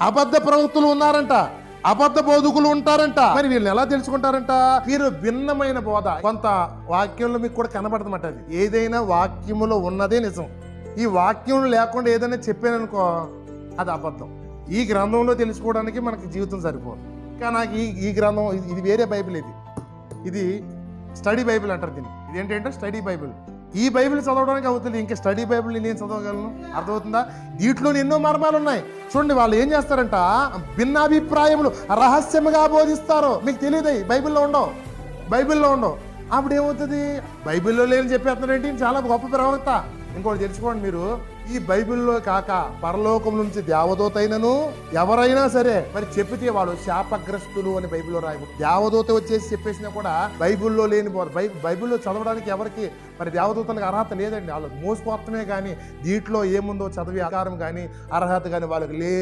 అబద్ధ ప్రవక్తులు ఉన్నారంట, అబద్ధ బోధకులు ఉంటారంట. మరి వీళ్ళు ఎలా తెలుసుకుంటారంట? వీరు భిన్నమైన బోధ. కొంత వాక్యంలో మీకు కూడా కనబడదన్నమాట. అది ఏదైనా వాక్యములో ఉన్నదే నిజం. ఈ వాక్యం లేకుండా ఏదైనా చెప్పాననుకో అది అబద్ధం. ఈ గ్రంథంలో తెలుసుకోవడానికి మనకి జీవితం సరిపోదు. ఇంకా నాకు ఈ గ్రంథం ఇది వేరే బైబిల్. ఇది స్టడీ బైబిల్ అంటారు దీన్ని. ఇదేంటంటే స్టడీ బైబిల్. ఈ బైబిల్ చదవడానికి అవుతుంది, ఇంకా స్టడీ బైబిల్ నేను చదవగలను. అర్థమవుతుందా? దీంట్లో ఎన్నో మర్మాలు ఉన్నాయి. చూడండి, వాళ్ళు ఏం చేస్తారంట, భిన్నాభిప్రాయములు రహస్యముగా బోధిస్తారు. మీకు తెలియదు, బైబిల్లో ఉండవు. అప్పుడు ఏమవుతుంది? బైబిల్లో లేని చెప్పేస్తున్నారేంటి, చాలా గొప్ప ప్రవక్త. ఇంకోటి తెలుసుకోండి, మీరు ఈ బైబిల్లో కాక పరలోకం నుంచి దేవదూత అయినను ఎవరైనా సరే మరి చెప్పితే వాళ్ళు శాపగ్రస్తులు అని బైబిల్లో రాయబడి, దేవదూత వచ్చేసి చెప్పేసినా కూడా బైబిల్లో లేని బైబిల్లో చదవడానికి ఎవరికి మరి దేవదూతలకు అర్హత లేదండి. వాళ్ళు మోసపోతమే కానీ దీంట్లో ఏముందో చదివే అధికారం కానీ అర్హత కానీ వాళ్ళకి లేదు.